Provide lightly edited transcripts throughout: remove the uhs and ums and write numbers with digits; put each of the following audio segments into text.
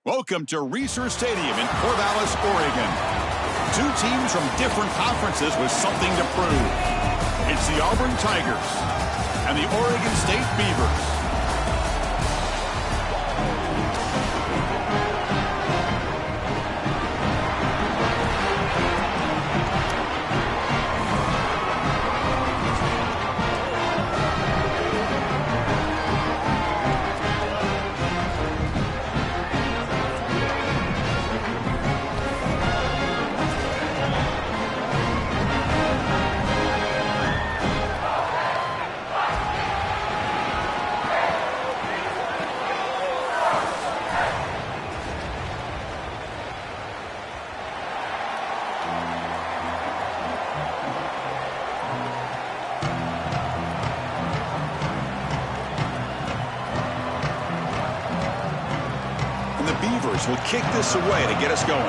Welcome to Reser Stadium in Corvallis, Oregon. Two teams from different conferences with something to prove. It's the Auburn Tigers and the Oregon State Beavers. Will kick this away to get us going.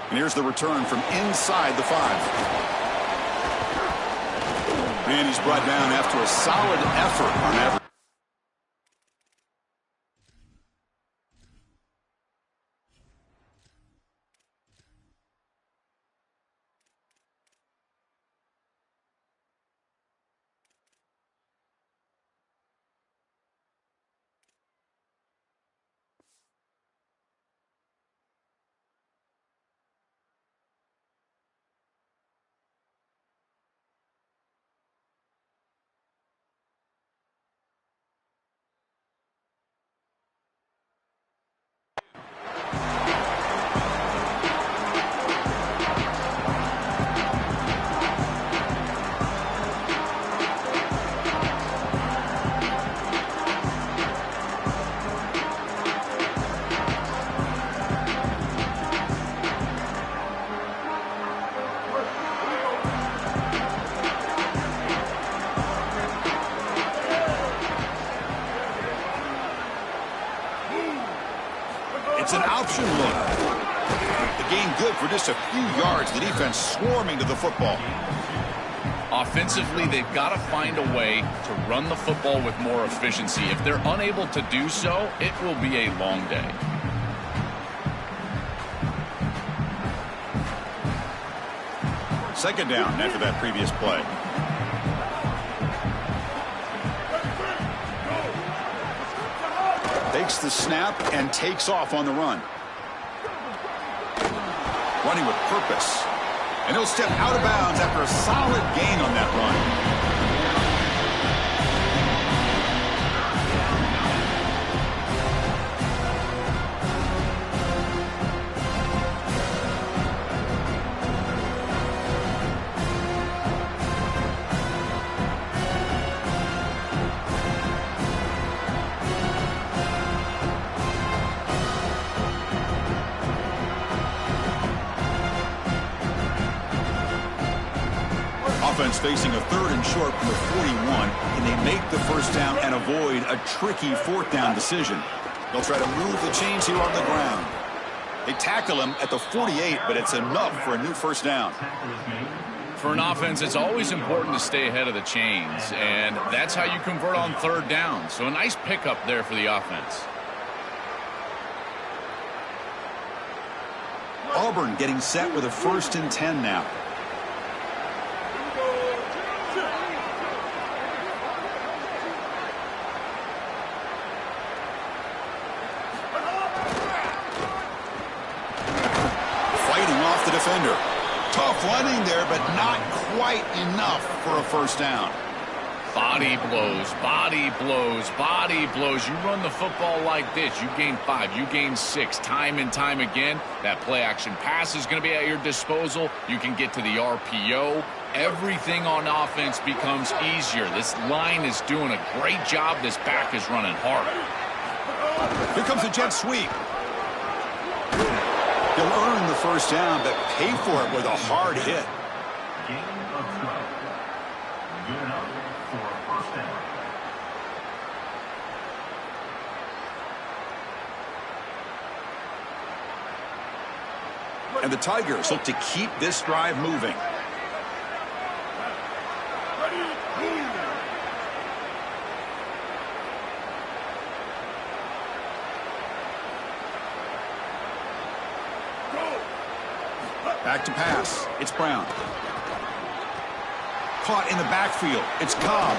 And here's the return from inside the 5. And he's brought down after a solid effort on every. It's an option look. The gain good for just a few yards. The defense swarming to the football. Offensively, they've got to find a way to run the football with more efficiency. If they're unable to do so, it will be a long day. Second down after that previous play. Takes the snap and takes off on the run. Running with purpose. And he'll step out of bounds after a solid gain on that run. Offense facing a 3rd and short from the 41, and they make the first down and avoid a tricky 4th down decision. They'll try to move the chains here on the ground. They tackle him at the 48, but it's enough for a new first down. For an offense, it's always important to stay ahead of the chains, and that's how you convert on 3rd down. So a nice pickup there for the offense. Auburn getting set with a 1st and 10 now. Defender. Tough running there, but not quite enough for a first down. Body blows, body blows, body blows. You run the football like this, you gain 5, you gain 6, time and time again. That play action pass is going to be at your disposal. You can get to the RPO. Everything on offense becomes easier. This line is doing a great job. This back is running hard. Here comes a jet sweep. He'll earn the first down, but pay for it with a hard hit. Gain of 12. Good enough for a first down. And the Tigers look to keep this drive moving. Back to pass. It's Brown. Caught in the backfield. It's Cobb.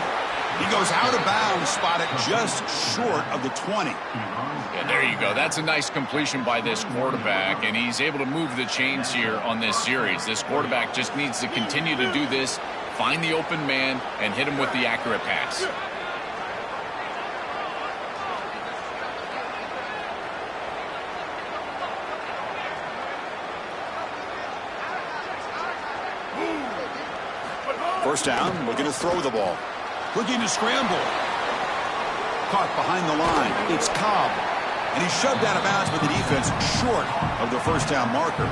He goes out of bounds, spotted just short of the 20. Yeah, there you go. That's a nice completion by this quarterback, and he's able to move the chains here on this series. This quarterback just needs to continue to do this, find the open man, and hit him with the accurate pass. First down, looking to throw the ball. Looking to scramble. Caught behind the line. It's Cobb. And he's shoved out of bounds with the defense short of the first down marker.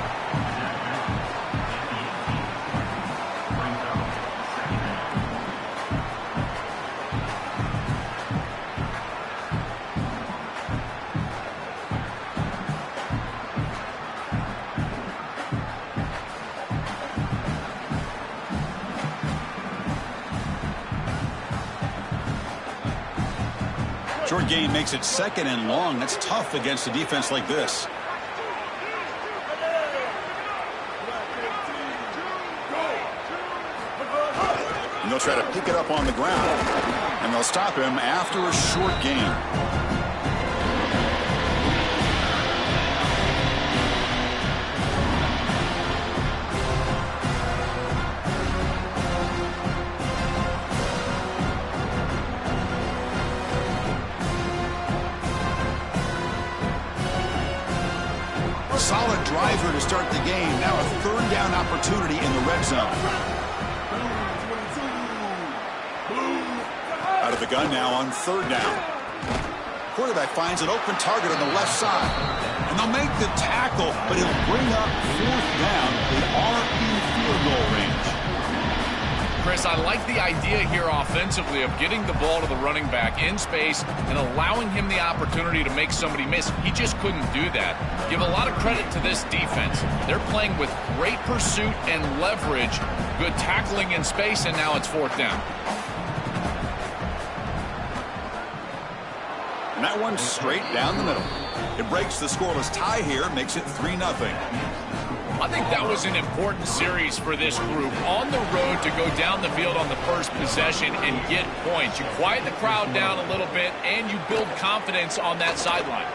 Short gain makes it second and long. That's tough against a defense like this. And they'll try to pick it up on the ground. And they'll stop him after a short gain. Solid driver to start the game. Now a third down opportunity in the red zone. Out of the gun now on third down. Quarterback finds an open target on the left side. And they'll make the tackle, but he'll bring up fourth down. They are in field goal range. Chris, I like the idea here offensively of getting the ball to the running back in space and allowing him the opportunity to make somebody miss. He just couldn't do that. Give a lot of credit to this defense. They're playing with great pursuit and leverage, good tackling in space, and now it's fourth down. And that one's straight down the middle. It breaks the scoreless tie here, makes it 3-0. I think that was an important series for this group. On the road to go down the field on the first possession and get points. You quiet the crowd down a little bit, and you build confidence on that sideline.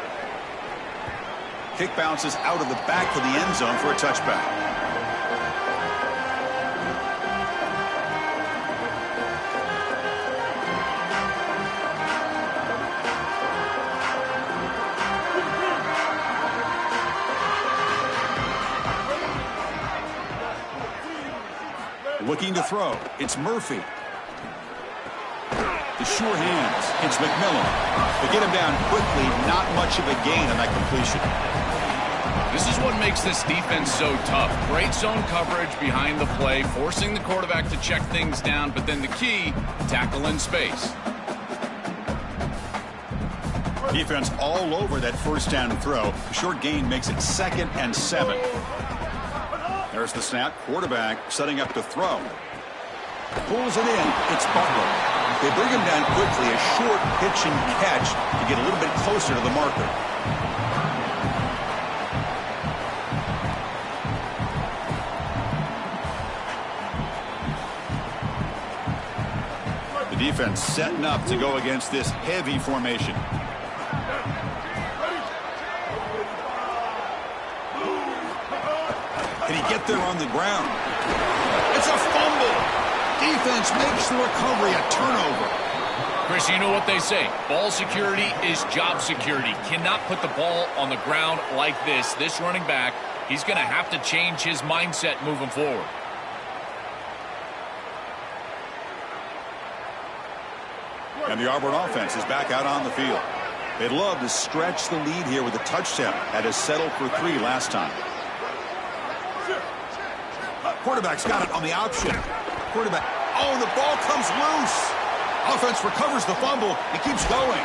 Kick bounces out of the back of the end zone for a touchback. Looking to throw. It's Murphy. The sure hands. It's McMillan. They get him down quickly. Not much of a gain on that completion. This is what makes this defense so tough. Great zone coverage behind the play, forcing the quarterback to check things down, but then the key, tackle in space. Defense all over that first down throw. The short gain makes it 2nd and 7. There's the snap. Quarterback setting up to throw. Pulls it in. It's Butler. They bring him down quickly. A short pitch and catch to get a little bit closer to the marker. The defense setting up to go against this heavy formation. Can he get there on the ground? It's a fumble. Defense makes the recovery a turnover. Chris, you know what they say. Ball security is job security. Cannot put the ball on the ground like this. This running back, he's going to have to change his mindset moving forward. And the Auburn offense is back out on the field. They'd love to stretch the lead here with a touchdown. That has settled for 3 last time. Quarterback's got it on the option. Quarterback. Oh, the ball comes loose. Offense recovers the fumble. It keeps going.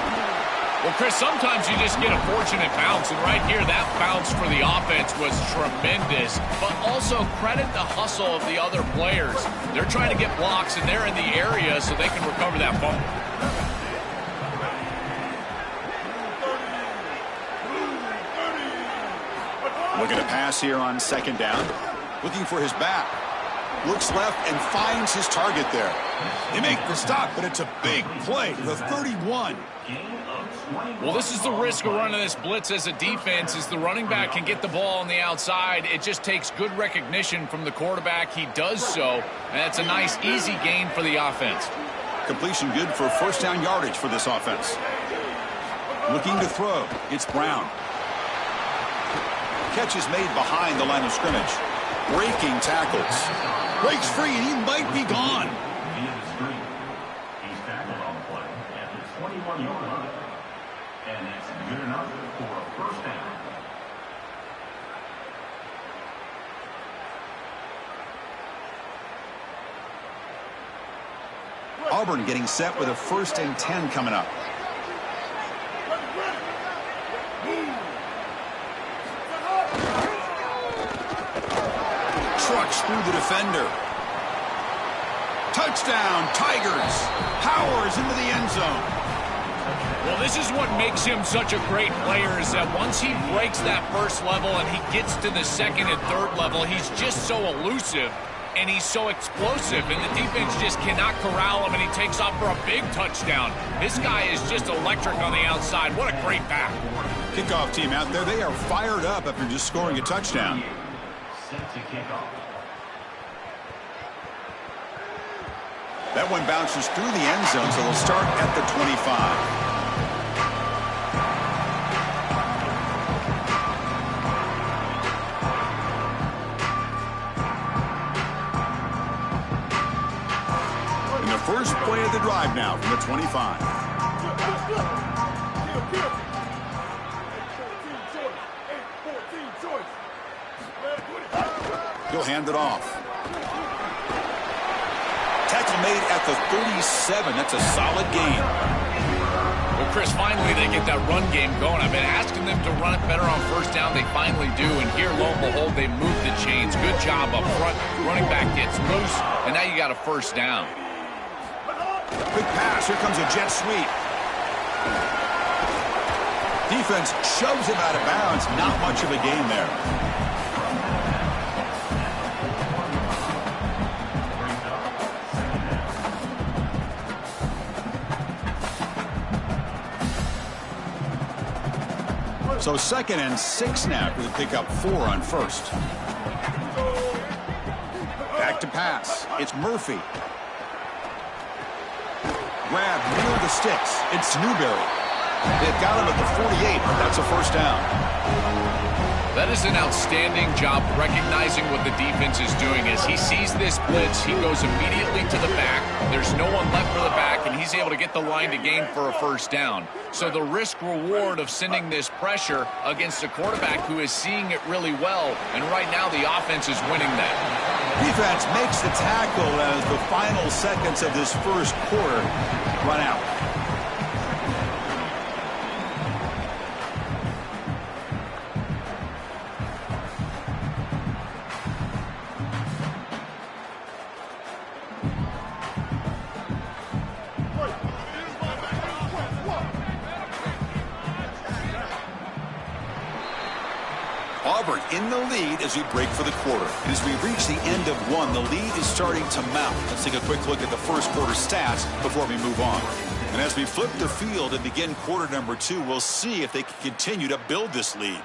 Well, Chris, sometimes you just get a fortunate bounce, and right here, that bounce for the offense was tremendous, but also credit the hustle of the other players. They're trying to get blocks, and they're in the area so they can recover that fumble. Looking to pass here on 2nd down. Looking for his back. Looks left and finds his target there. They make the stop, but it's a big play. The 31. Well, this is the risk of running this blitz as a defense, is the running back can get the ball on the outside. It just takes good recognition from the quarterback. He does so, and it's a nice, easy gain for the offense. Completion good for first down yardage for this offense. Looking to throw. It's Brown. Catch is made behind the line of scrimmage. Breaking tackles. Breaks free, and he might be gone. He's tackled on the play at the 21-yard line. And that's good enough for a first down. Auburn getting set with a 1st and 10 coming up. Trucks through the defender. Touchdown, Tigers. Powers into the end zone. Well, this is what makes him such a great player, is that once he breaks that first level and he gets to the second and third level, he's just so elusive and he's so explosive, and the defense just cannot corral him, and he takes off for a big touchdown. This guy is just electric on the outside. What a great back. Kickoff team out there, they are fired up after just scoring a touchdown. Set to kick off. That one bounces through the end zone, so they'll start at the 25. First play of the drive now from the 25. He'll hand it off. Tackle made at the 37. That's a solid gain. Well, Chris, finally they get that run game going. I've been asking them to run it better on first down. They finally do, and here, lo and behold, they move the chains. Good job up front. Running back gets loose, and now you got a first down. Quick pass. Here comes a jet sweep. Defense shoves him out of bounds. Not much of a gain there. So 2nd and 6 now for the pickup 4 on first. Back to pass. It's Murphy. Grab near the sticks. It's Newberry. They've got him at the 48, but that's a first down. That is an outstanding job recognizing what the defense is doing. As he sees this blitz, he goes immediately to the back. There's no one left for the back, and he's able to get the line to gain for a first down. So the risk-reward of sending this pressure against a quarterback who is seeing it really well, and right now the offense is winning that. Defense makes the tackle as the final seconds of this first quarter run out. Auburn in the lead as we break for the quarter. And as we reach the end of one, the lead is starting to mount. Let's take a quick look at the first quarter stats before we move on. And as we flip the field and begin quarter number 2, we'll see if they can continue to build this lead.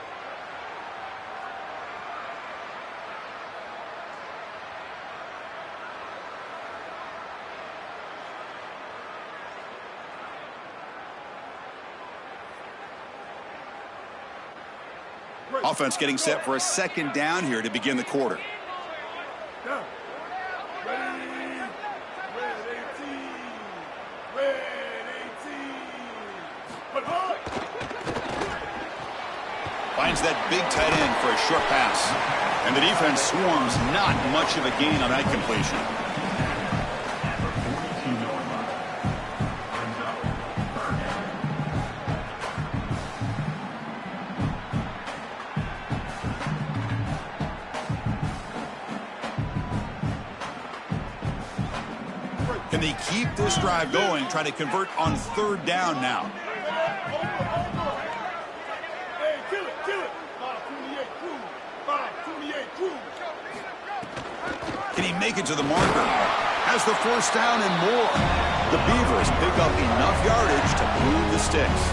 Offense getting set for a 2nd down here to begin the quarter. Finds that big tight end for a short pass. And the defense swarms. Not much of a gain on that completion. Can they keep this drive going, trying to convert on 3rd down now? make it to the marker. Has the first down and more. The Beavers pick up enough yardage to move the sticks.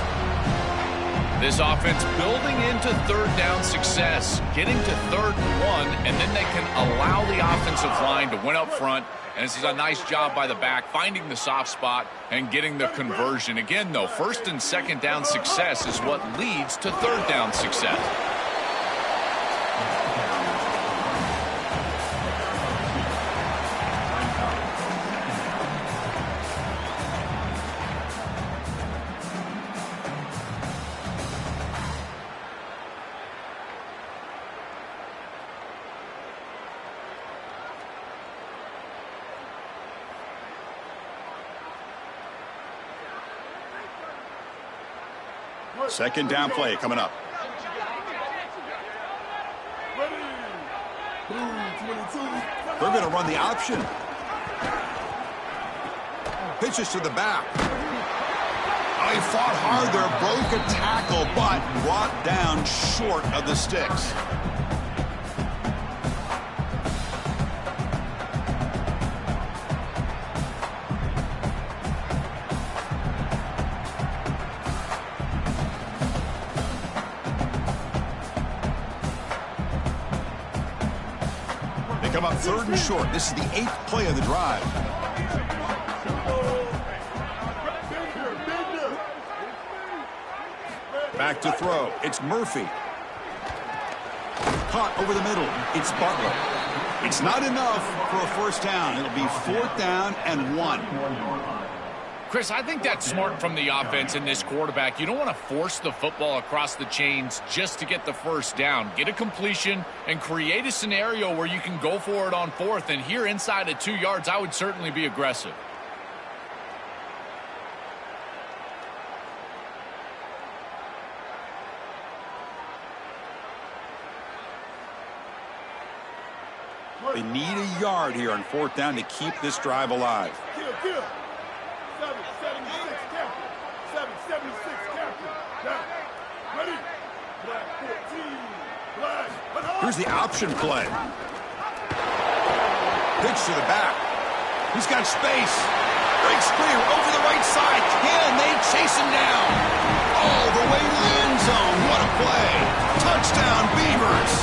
This offense building into third down success, getting to 3rd and 1, and then they can allow the offensive line to win up front. And this is a nice job by the back, finding the soft spot and getting the conversion. Again, though, 1st and 2nd down success is what leads to 3rd down success. Second down play coming up. They're going to run the option. Pitches to the back. Oh, he fought hard there, broke a tackle, but brought down short of the sticks. Come up 3rd and short. This is the 8th play of the drive. Back to throw. It's Murphy. Caught over the middle. It's Butler. It's not enough for a first down. It'll be 4th down and 1. Chris, I think that's smart from the offense and this quarterback. You don't want to force the football across the chains just to get the first down. Get a completion and create a scenario where you can go for it on 4th. And here inside of 2 yards, I would certainly be aggressive. They need a yard here on 4th down to keep this drive alive. 776 captain. 776 captain. Ready. Black 14. Black. Here's the option play. Pitch to the back. He's got space. Breaks clear over the right side. Can they chase him down? All the way to the end zone. What a play. Touchdown, Beavers.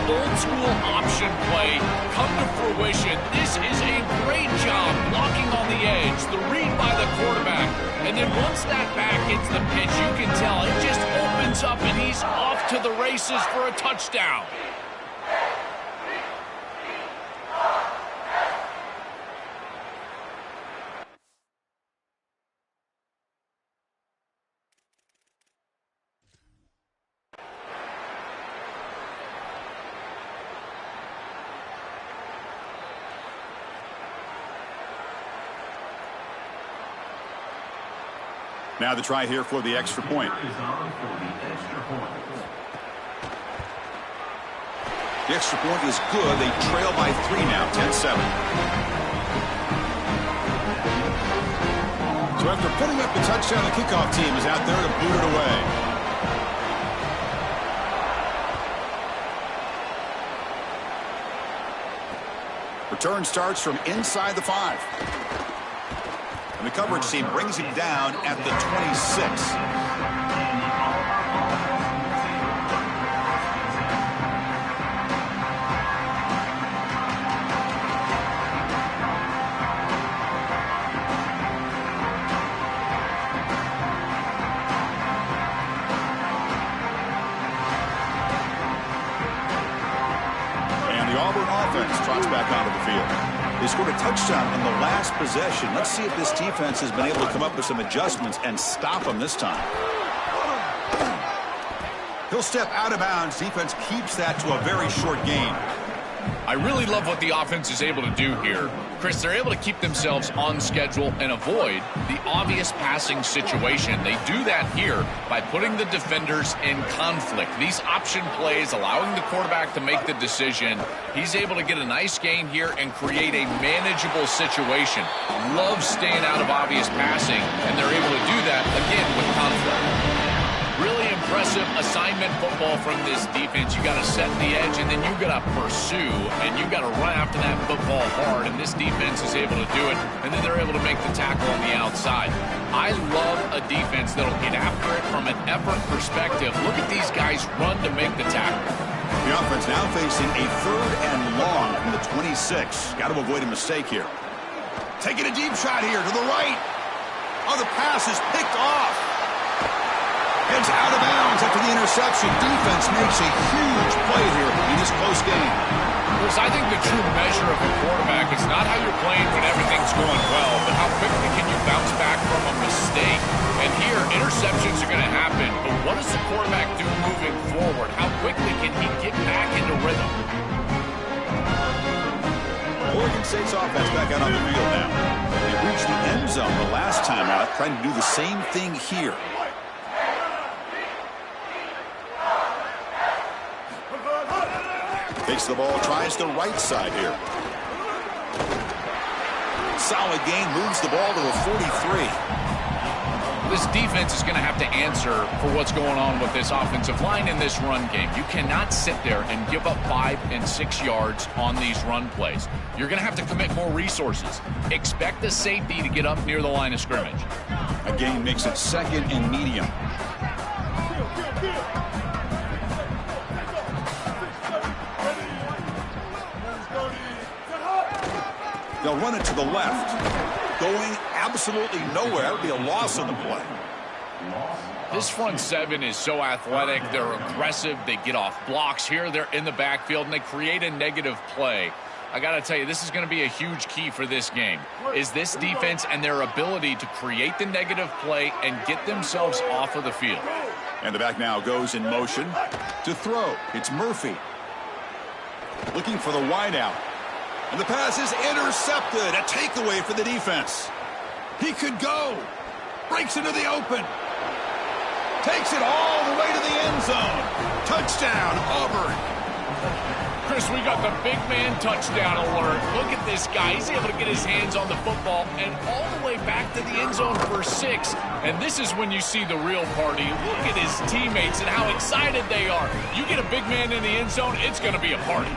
Old school option play come to fruition. This is a great job blocking on the edge, the read by the quarterback, and then once that back hits the pitch, you can tell it just opens up and he's off to the races for a touchdown. Now the try here for the extra point. The extra point is good. They trail by 3 now, 10-7. So after putting up the touchdown, the kickoff team is out there to boot it away. Return starts from inside the 5. And the coverage team brings him down at the 26. And the Auburn offense trots back onto the field. They scored a touchdown on the last possession. Let's see if this defense has been able to come up with some adjustments and stop them this time. He'll step out of bounds. Defense keeps that to a very short gain. I really love what the offense is able to do here. Chris, they're able to keep themselves on schedule and avoid the obvious passing situation. They do that here by putting the defenders in conflict. These option plays, allowing the quarterback to make the decision. He's able to get a nice gain here and create a manageable situation. Love staying out of obvious passing, and they're able to do that, again, with conflict. Really aggressive assignment football from this defense. You got to set the edge, and then you got to pursue, and you got to run after that football hard, and this defense is able to do it, and then they're able to make the tackle on the outside. I love a defense that'll get after it from an effort perspective. Look at these guys run to make the tackle. The offense now facing a 3rd and long from the 26. Got to avoid a mistake here. Taking a deep shot here to the right. Oh, the pass is picked off. Heads out of bounds after the interception. Defense makes a huge play here in this close game. Chris, I think the true measure of a quarterback is not how you're playing when everything's going well, but how quickly can you bounce back from a mistake. And here, interceptions are going to happen, but what does the quarterback do moving forward? How quickly can he get back into rhythm? Oregon State's offense back out on the field now. They reached the end zone the last time out, trying to do the same thing here. Takes the ball, tries the right side here. Solid gain, moves the ball to the 43. This defense is going to have to answer for what's going on with this offensive line in this run game. You cannot sit there and give up 5 and 6 yards on these run plays. You're going to have to commit more resources. Expect the safety to get up near the line of scrimmage. A gain makes it 2nd and medium. They'll run it to the left. Going absolutely nowhere. That would be a loss on the play. This front 7 is so athletic. They're aggressive. They get off blocks here. They're in the backfield, and they create a negative play. I got to tell you, this is going to be a huge key for this game, is this defense and their ability to create the negative play and get themselves off of the field. And the back now goes in motion to throw. It's Murphy. Looking for the wideout. And the pass is intercepted. A takeaway for the defense. He could go. Breaks into the open. Takes it all the way to the end zone. Touchdown, Auburn. Chris, we got the big man touchdown alert. Look at this guy. He's able to get his hands on the football and all the way back to the end zone for 6. And this is when you see the real party. Look at his teammates and how excited they are. You get a big man in the end zone, it's going to be a party.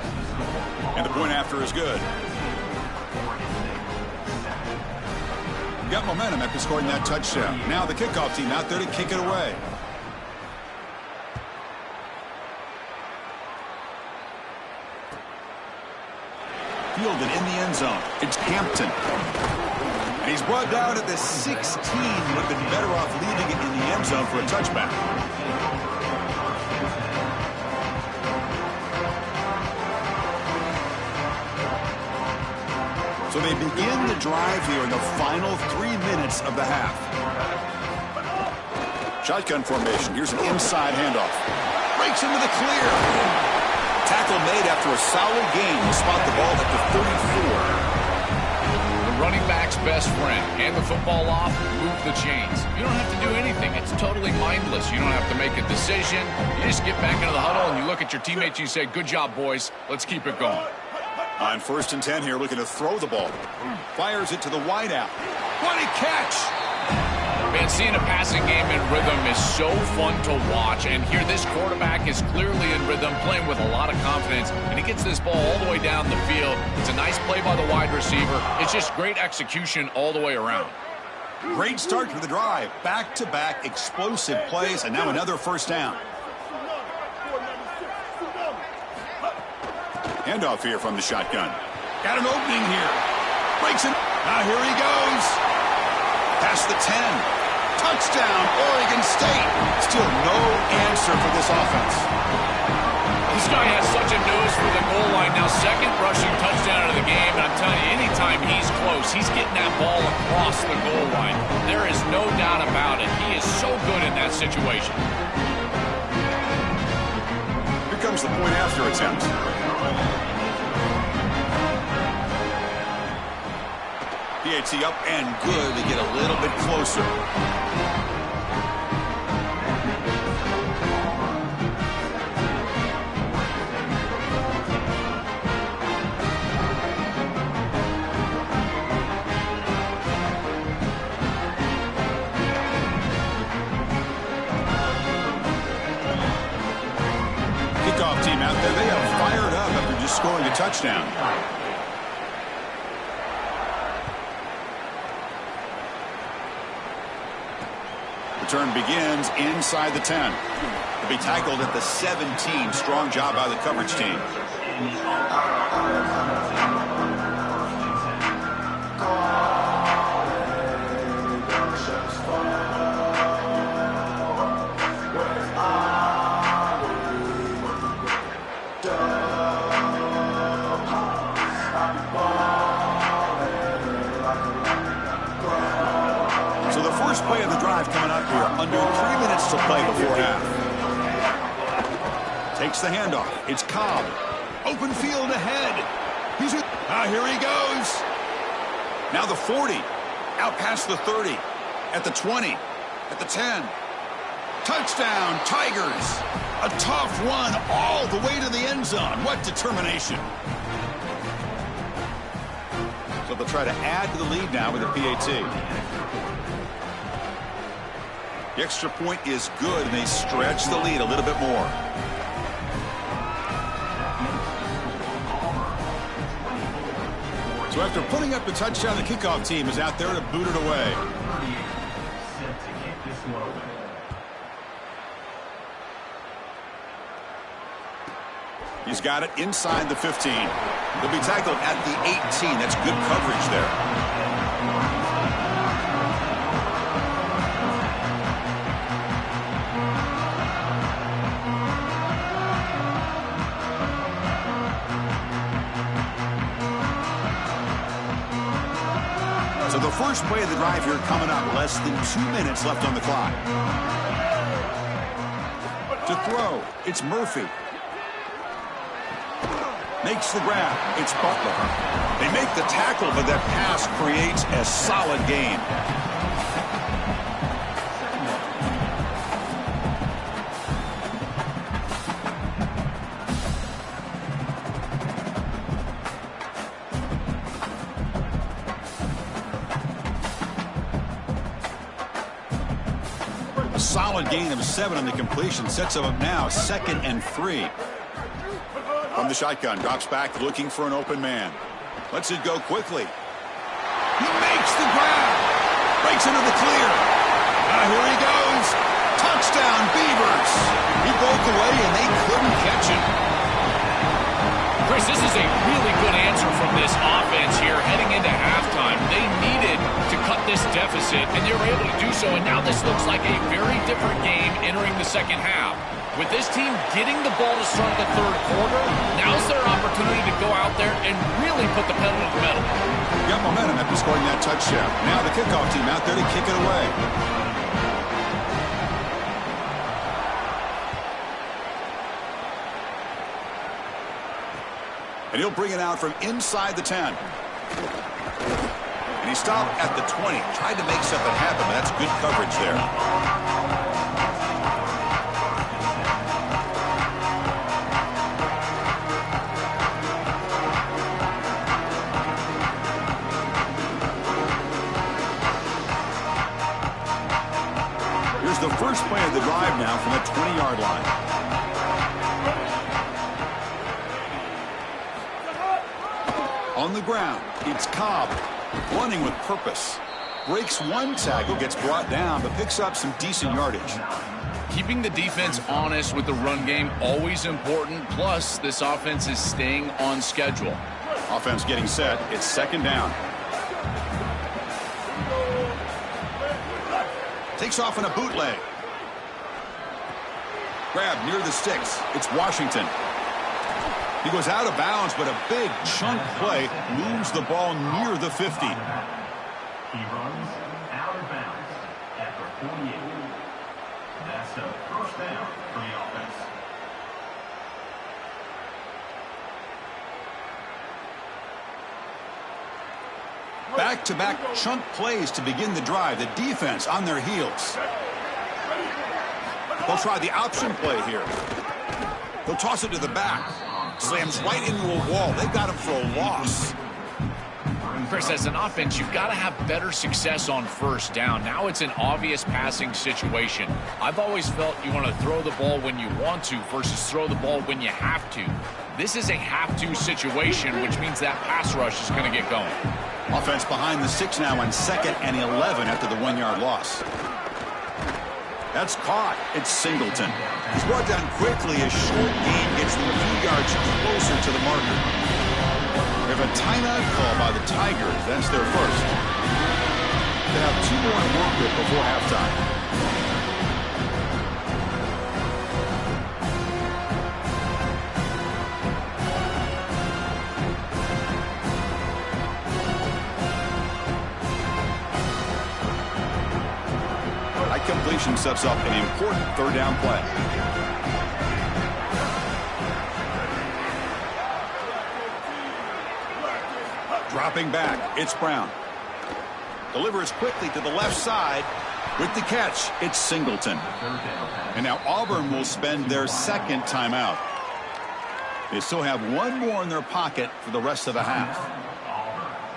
And the point after is good. Got momentum after scoring that touchdown. Now the kickoff team out there to kick it away. Fielded in the end zone. It's Hampton. And he's brought down at the 16. Would have been better off leaving it in the end zone for a touchback. So they begin the drive here in the final 3 minutes of the half. Shotgun formation. Here's an inside handoff. Breaks into the clear. Tackle made after a solid gain to spot the ball at the 34. The running back's best friend. Hand the football off, move the chains. You don't have to do anything. It's totally mindless. You don't have to make a decision. You just get back into the huddle and you look at your teammates and you say, good job, boys. Let's keep it going. On 1st and 10 here, looking to throw the ball. Fires it to the wideout. What a catch! Man, seeing a passing game in rhythm is so fun to watch. And here, this quarterback is clearly in rhythm, playing with a lot of confidence. And he gets this ball all the way down the field. It's a nice play by the wide receiver. It's just great execution all the way around. Great start to the drive. Back-to-back explosive plays, and now another 1st down. Handoff here from the shotgun. Got an opening here. Breaks it. Now here he goes. Past the 10. Touchdown, Oregon State. Still no answer for this offense. This guy has such a nose for the goal line. Now, 2nd rushing touchdown of the game. And I'm telling you, anytime he's close, he's getting that ball across the goal line. There is no doubt about it. He is so good in that situation. Here comes the point after attempt. PAT up and good to get a little bit closer. scoring a touchdown. Return begins inside the 10. He'll be tackled at the 17. Strong job by the coverage team. Play of the drive coming up here. Under 3 minutes to play before half. Takes the handoff. It's Cobb. Open field ahead. Here he goes. Now the 40. Out past the 30. At the 20. At the 10. Touchdown, Tigers. A tough run all the way to the end zone. What determination. So they'll try to add to the lead now with a PAT. The extra point is good, and they stretch the lead a little bit more. So after putting up the touchdown, the kickoff team is out there to boot it away. He's got it inside the 15. He'll be tackled at the 18. That's good coverage there. So the first play of the drive here coming up. Less than 2 minutes left on the clock. To throw, it's Murphy. Makes the grab. It's Butler. They make the tackle, but that pass creates a solid gain. A solid gain of 7 on the completion. Sets them up now 2nd and 3. From the shotgun, drops back looking for an open man. Lets it go quickly. He makes the grab. Breaks into the clear. Here he goes. Touchdown, Beavers. He broke away and they couldn't catch him. Chris, this is a really good answer from this offense here heading into halftime. They needed to cut this deficit, and they were able to do so. And now this looks like a very different game entering the second half. With this team getting the ball to start the third quarter, now's their opportunity to go out there and really put the pedal to the metal. Got momentum after scoring that touchdown. Now the kickoff team out there to kick it away. And he'll bring it out from inside the 10. And he stopped at the 20. Tried to make something happen, but that's good coverage there. The first play of the drive now from the 20-yard line. On the ground, it's Cobb running with purpose. Breaks one tackle, gets brought down, but picks up some decent yardage. Keeping the defense honest with the run game, always important. Plus, this offense is staying on schedule. Offense getting set. It's 2nd down. Takes off in a bootleg. Grab near the sticks. It's Washington. He goes out of bounds, but a big chunk play moves the ball near the 50. He runs out of bounds at the 48. That's a first down for the offense. Back-to-back chunk plays to begin the drive. The defense on their heels. They'll try the option play here. They'll toss it to the back. Slams right into a wall. They got him for a loss. Chris, as an offense, you've got to have better success on first down. Now it's an obvious passing situation. I've always felt you want to throw the ball when you want to versus throw the ball when you have to. This is a have-to situation, which means that pass rush is going to get going. Offense behind the 6 now on 2nd and 11 after the 1-yard loss. That's caught. It's Singleton. He's brought down quickly as short gain gets them a few yards closer to the marker. We have a timeout call by the Tigers. That's their first. They have 2 more to work with before halftime. Completion sets up an important 3rd down play. Dropping back, it's Brown. Delivers quickly to the left side. With the catch, it's Singleton. And now Auburn will spend their 2nd timeout. They still have 1 more in their pocket for the rest of the half.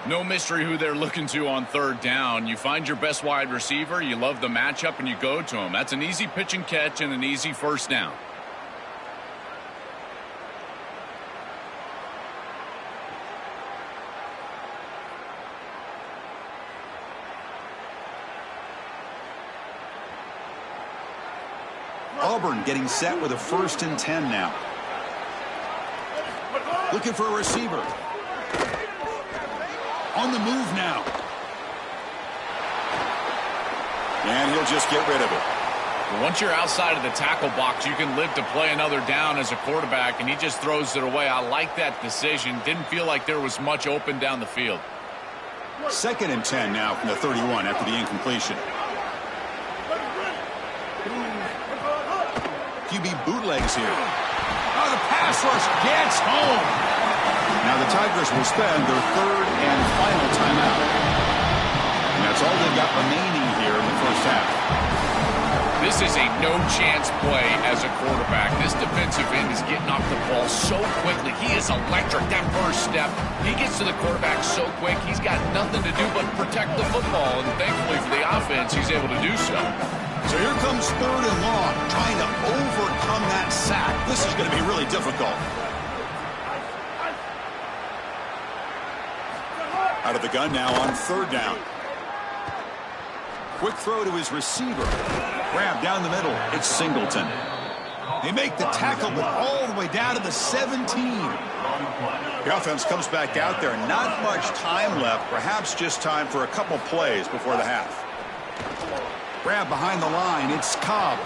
No mystery who they're looking to on 3rd down. You find your best wide receiver, you love the matchup, and you go to him. That's an easy pitch and catch and an easy 1st down. Auburn getting set with a 1st and 10 now. Looking for a receiver. On the move now. And he'll just get rid of it. Well, once you're outside of the tackle box, you can live to play another down as a quarterback, and he just throws it away. I like that decision. Didn't feel like there was much open down the field. 2nd and 10 now from the 31 after the incompletion. QB bootlegs here. Oh, the pass rush gets home. Now the Tigers will spend their 3rd and final timeout. And that's all they've got remaining here in the first half. This is a no-chance play as a quarterback. This defensive end is getting off the ball so quickly. He is electric. That first step, he gets to the quarterback so quick, he's got nothing to do but protect the football. And thankfully for the offense, he's able to do so. So here comes 3rd and long, trying to overcome that sack. This is going to be really difficult. Out of the gun now on 3rd down. Quick throw to his receiver. Grab down the middle. It's Singleton. They make the tackle, but all the way down to the 17. The offense comes back out there. Not much time left. Perhaps just time for a couple plays before the half. Grab behind the line. It's Cobb.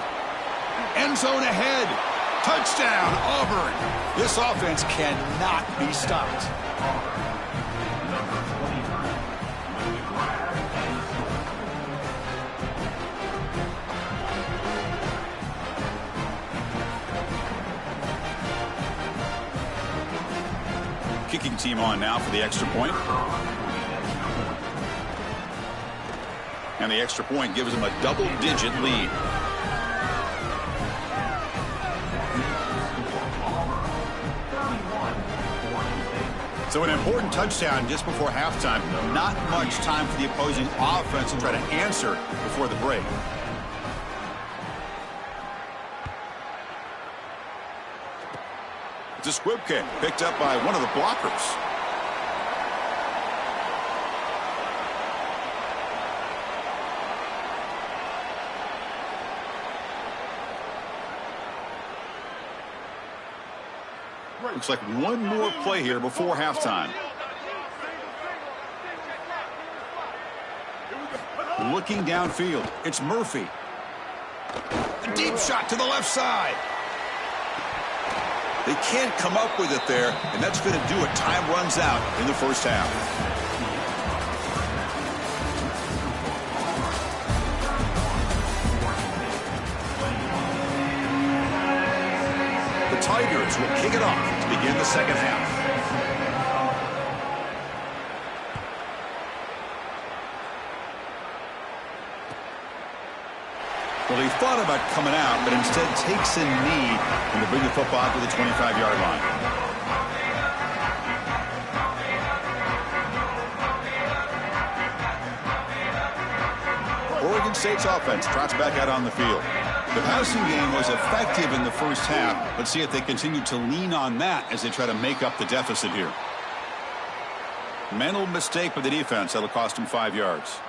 End zone ahead. Touchdown, Auburn. This offense cannot be stopped. Kicking team on now for the extra point. And the extra point gives them a double-digit lead. So an important touchdown just before halftime. Not much time for the opposing offense to try to answer before the break. It's a squib kick picked up by one of the blockers. Looks like one more play here before halftime. Looking downfield, it's Murphy. A deep shot to the left side. They can't come up with it there, and that's going to do it. Time runs out in the first half. The Tigers will kick it off to begin the second half. Well, he thought about coming out, but instead takes a knee and to bring the football to the 25-yard line. Oregon State's offense trots back out on the field. The passing game was effective in the first half. Let's see if they continue to lean on that as they try to make up the deficit here. Mental mistake by the defense. That'll cost him 5 yards.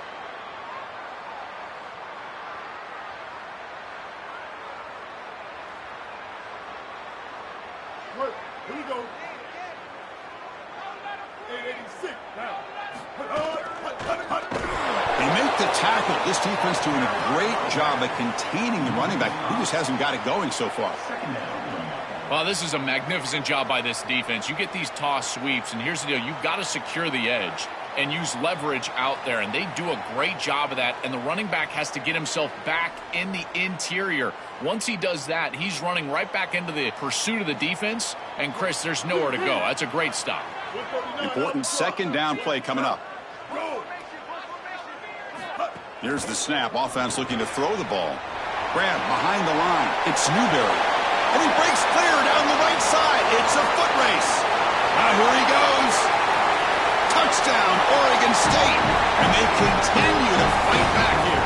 Here we go. 886 now. They make the tackle. This defense doing a great job at containing the running back. He just hasn't got it going so far. Well, this is a magnificent job by this defense. You get these toss sweeps, and here's the deal. You've got to secure the edge and use leverage out there, and they do a great job of that, and the running back has to get himself back in the interior. Once he does that, he's running right back into the pursuit of the defense, and, Chris, there's nowhere to go. That's a great stop. Important second down play coming up. Here's the snap. Offense looking to throw the ball. Grab behind the line. It's Newberry. And he breaks clear down the right side. It's a foot race. Now here he goes. Touchdown, Oregon State. And they continue to fight back here.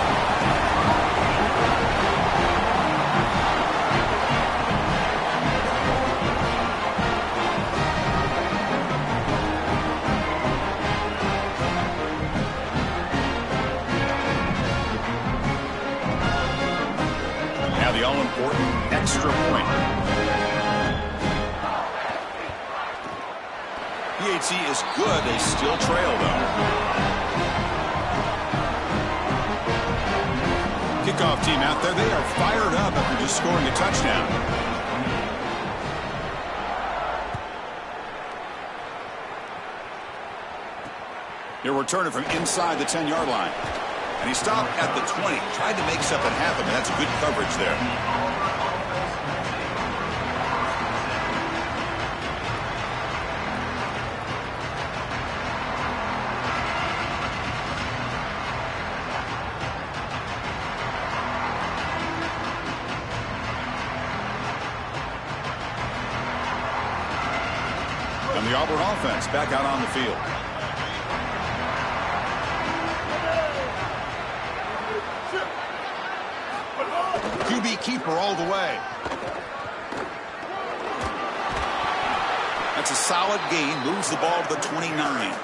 Now the all-important extra point. PHC is good. They still trail, though. Kickoff team out there. They are fired up after just scoring a touchdown. He'll return it from inside the 10-yard line. And he stopped at the 20. Tried to make something happen, but that's good coverage there. And the Auburn offense back out on the field. QB keeper all the way. That's a solid gain. Moves the ball to the 29.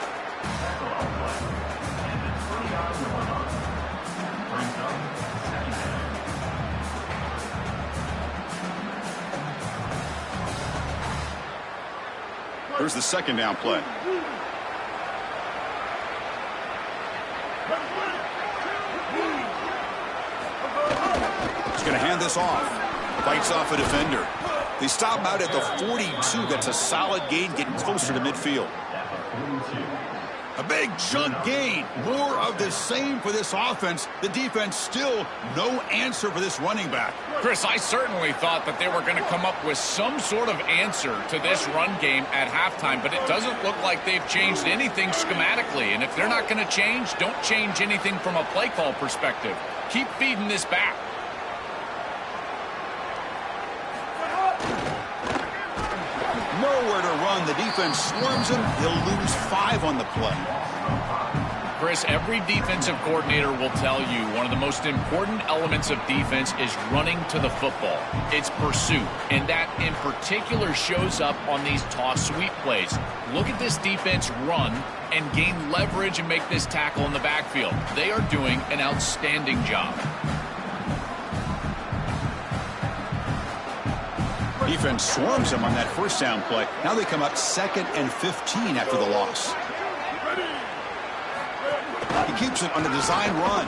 Here's the second down play. He's going to hand this off. Fights off a defender. They stop him out at the 42. That's a solid gain, getting closer to midfield. A big chunk gain. More of the same for this offense. The defense still no answer for this running back. Chris, I certainly thought that they were going to come up with some sort of answer to this run game at halftime, but it doesn't look like they've changed anything schematically. And if they're not going to change, don't change anything from a play call perspective. Keep feeding this back. Nowhere to run. The defense swarms him. He'll lose 5 on the play. Chris, every defensive coordinator will tell you one of the most important elements of defense is running to the football. It's pursuit, and that in particular shows up on these toss sweep plays. Look at this defense run and gain leverage and make this tackle in the backfield. They are doing an outstanding job. Defense swarms him on that first down play. Now they come up 2nd and 15 after the loss. He keeps it on a design run.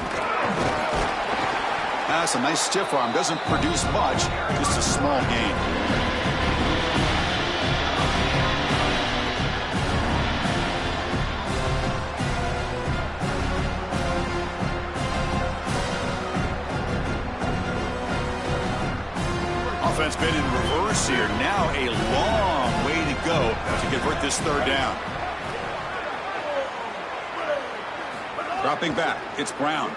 That's a nice stiff arm. Doesn't produce much. Just a small gain. Offense been in reverse here. Now a long way to go to convert this third down. Dropping back, it's Brown.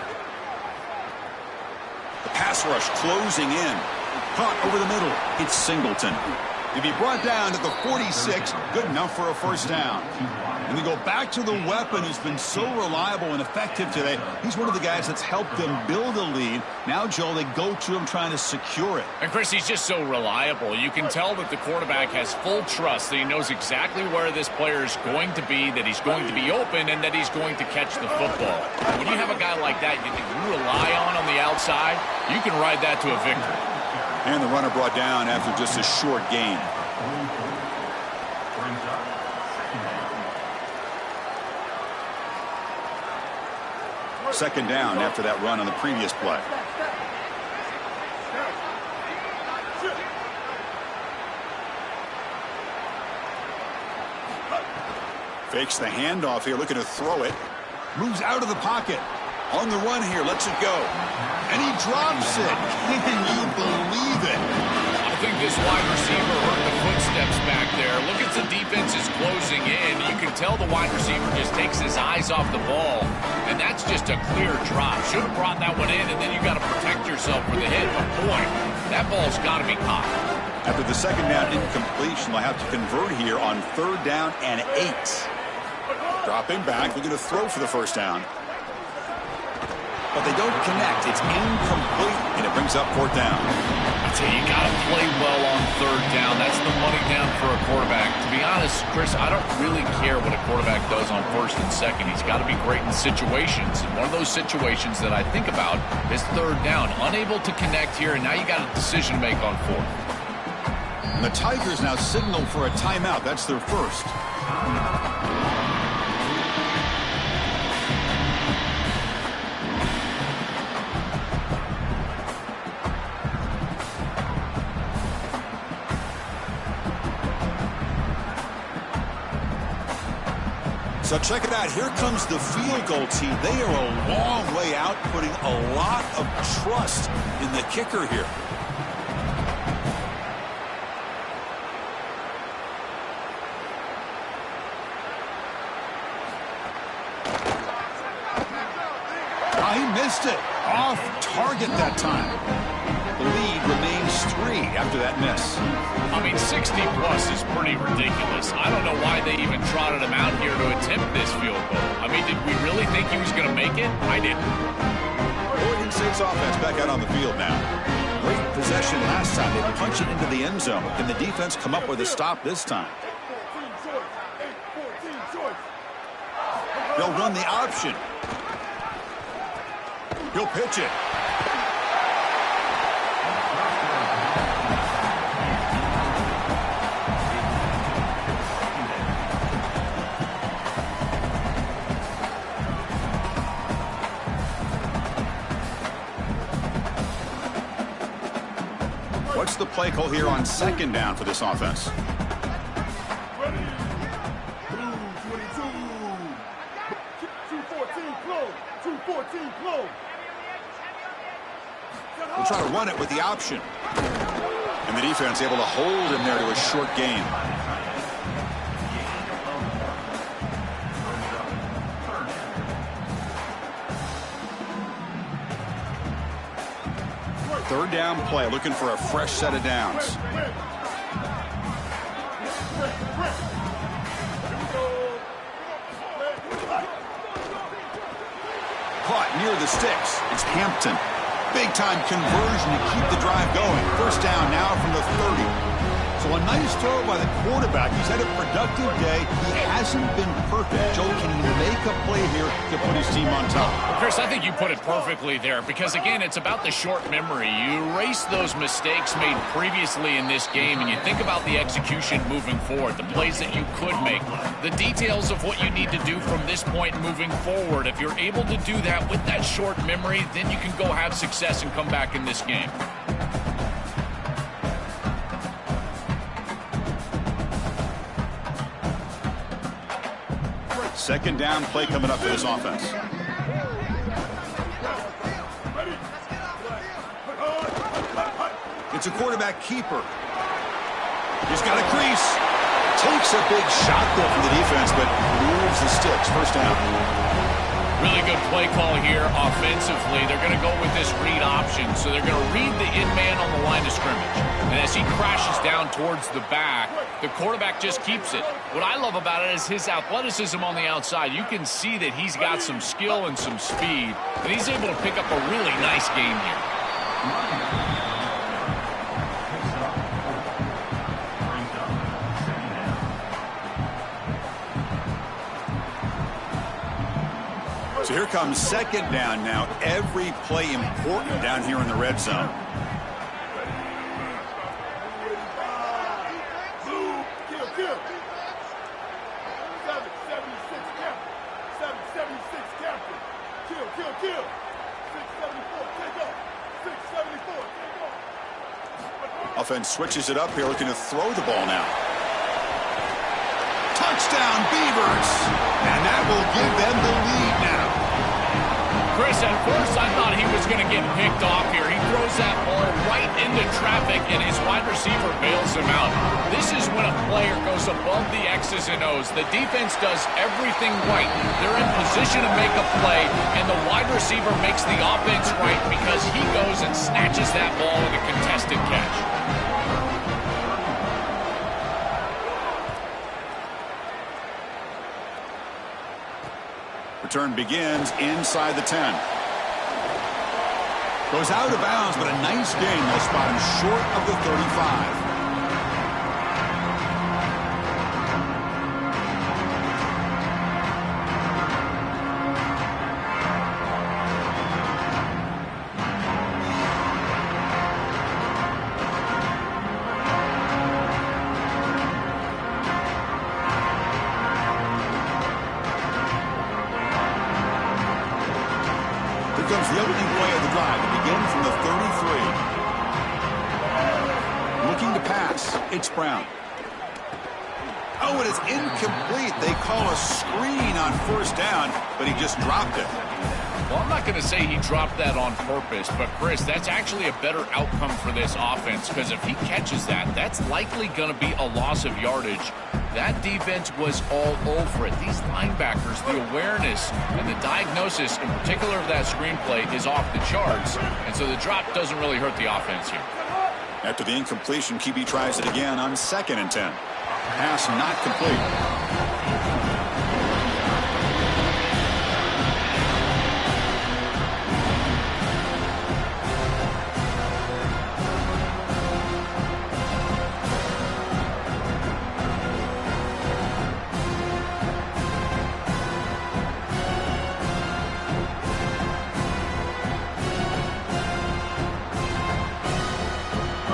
The pass rush closing in. Caught over the middle. It's Singleton. He'll be brought down to the 46. Good enough for a first down. And we go back to the weapon who's been so reliable and effective today. He's one of the guys that's helped them build a lead. Now, Joel, they go to him trying to secure it. And, Chris, he's just so reliable. You can tell that the quarterback has full trust that he knows exactly where this player is going to be, that he's going to be open, and that he's going to catch the football. When you have a guy like that you rely on the outside, you can ride that to a victory. And the runner brought down after just a short gain. Second down after that run on the previous play. Fakes the handoff here, looking to throw it. Moves out of the pocket. On the run here, lets it go. And he drops it. Can you believe it? I think this wide receiver heard the footsteps back there. Look at the defense is closing in. You can tell the wide receiver just takes his eyes off the ball. And that's just a clear drop. Should have brought that one in, and then you got to protect yourself for the hit. But boy, that ball's got to be caught. After the second down incompletion, they'll have to convert here on third down and 8. Dropping back, looking to throw for the first down. But they don't connect. It's incomplete, and it brings up fourth down. I tell you, you got to play well on third down. That's the money down for a quarterback. To be honest, Chris, I don't really care what a quarterback does on first and second. He's got to be great in situations. And one of those situations that I think about is third down. Unable to connect here, and now you got a decision to make on fourth. And the Tigers now signal for a timeout. That's their first. So check it out. Here comes the field goal team. They are a long way out, putting a lot of trust in the kicker here. Oh, he missed it. Off target that time. The lead remains 3 after that miss. I mean, 60-plus is pretty ridiculous. I don't know why they even trotted him out here to attempt this field goal. I mean, did we really think he was going to make it? I didn't. Oregon State's offense back out on the field now. Great possession last time. They punch it into the end zone. Can the defense come up with a stop this time? They'll run the option. He'll pitch it. What's the play call here on second down for this offense? Ready? Blue 22. 214 close. 214 close. We'll try to run it with the option. And the defense able to hold him there to a short gain. Third down play, looking for a fresh set of downs. Caught near the sticks. It's Hampton. Big-time conversion to keep the drive going. First down now from the 30. So a nice throw by the quarterback. He's had a productive day. He hasn't been perfect. Joe, can he make a play here to put his team on top? Well, Chris, I think you put it perfectly there because, again, it's about the short memory. You erase those mistakes made previously in this game, and you think about the execution moving forward, the plays that you could make, the details of what you need to do from this point moving forward. If you're able to do that with that short memory, then you can go have success and come back in this game. Second down play coming up for this offense. It's a quarterback keeper. He's got a crease. Takes a big shot there from the defense, but moves the sticks. First down. Really good play call here offensively. They're going to go with this read option. So they're going to read the in-man on the line of scrimmage. And as he crashes down towards the back, the quarterback just keeps it. What I love about it is his athleticism on the outside. You can see that he's got some skill and some speed. And he's able to pick up a really nice game here. So here comes second down now. Every play important down here in the red zone. Kill. 776 captain. 776 captain. Kill. 674, take off. 674, take off. Offense switches it up here, looking to throw the ball now. Touchdown, Beavers! And that will give them the lead now. Chris, at first I thought he was going to get picked off here. He throws that ball right into traffic, and his wide receiver bails him out. This is when a player goes above the X's and O's. The defense does everything right. They're in position to make a play, and the wide receiver makes the offense right because he goes and snatches that ball in a contested catch. Return begins inside the 10. Goes out of bounds, but a nice gain. They'll spot him short of the 35. Comes the opening play of the drive to begin from the 33. Looking to pass. It's Brown. Oh, it is incomplete. They call a screen on first down, but he just dropped it. Well, I'm not going to say he dropped that on purpose, but, Chris, that's actually a better outcome for this offense because if he catches that, that's likely going to be a loss of yardage. That defense was all over it. These linebackers, the awareness and the diagnosis, in particular of that screenplay, is off the charts. And so the drop doesn't really hurt the offense here. After the incompletion, QB tries it again on 2nd and 10. Pass not complete.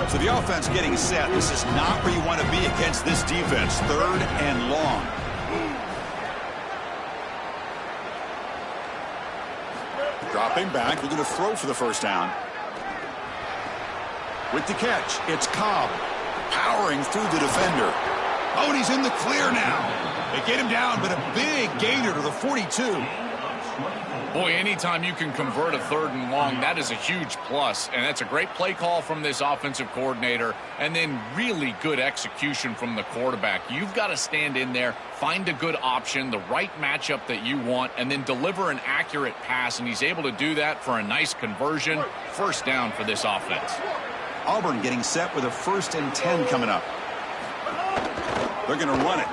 So the offense getting set. This is not where you want to be against this defense. 3rd and long. Dropping back, looking to throw for the first down. With the catch, it's Cobb. Powering through the defender. Oh, and he's in the clear now. They get him down, but a big gainer to the 42. Boy, anytime you can convert a 3rd and long, that is a huge plus. And that's a great play call from this offensive coordinator. And then really good execution from the quarterback. You've got to stand in there, find a good option, the right matchup that you want, and then deliver an accurate pass. And he's able to do that for a nice conversion. First down for this offense. Auburn getting set with a 1st and 10 coming up. They're going to run it.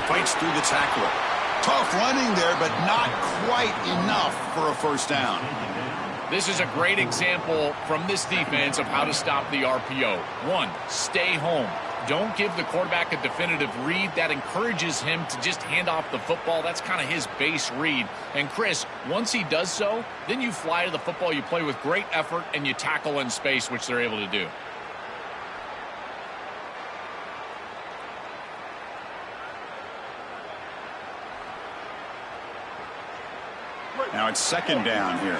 Fights through the tackler. Tough running there, but not quite enough for a first down. This is a great example from this defense of how to stop the RPO. 1, stay home. Don't give the quarterback a definitive read. That encourages him to just hand off the football. That's kind of his base read. And, Chris, once he does so, then you fly to the football. You play with great effort, and you tackle in space, which they're able to do. Now it's 2nd down here.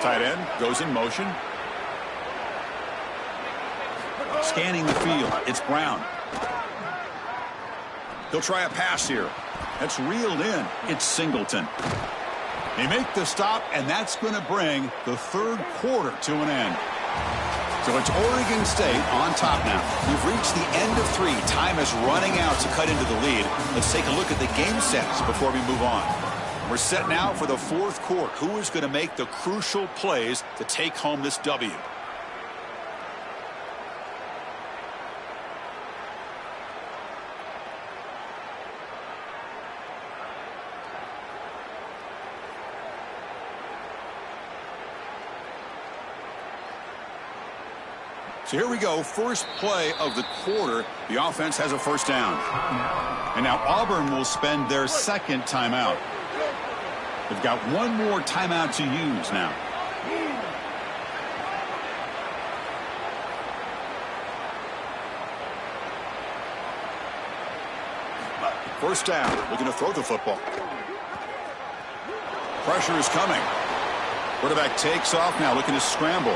Tight end goes in motion. Scanning the field. It's Brown. He'll try a pass here. That's reeled in. It's Singleton. They make the stop, and that's going to bring the 3rd quarter to an end. So it's Oregon State on top now. We've reached the end of 3. Time is running out to cut into the lead. Let's take a look at the game sets before we move on. We're set now for the 4th quarter. Who is going to make the crucial plays to take home this W? So here we go, first play of the quarter. The offense has a first down. And now Auburn will spend their 2nd timeout. They've got one more timeout to use now. First down, looking to throw the football. Pressure is coming. Quarterback takes off now, looking to scramble.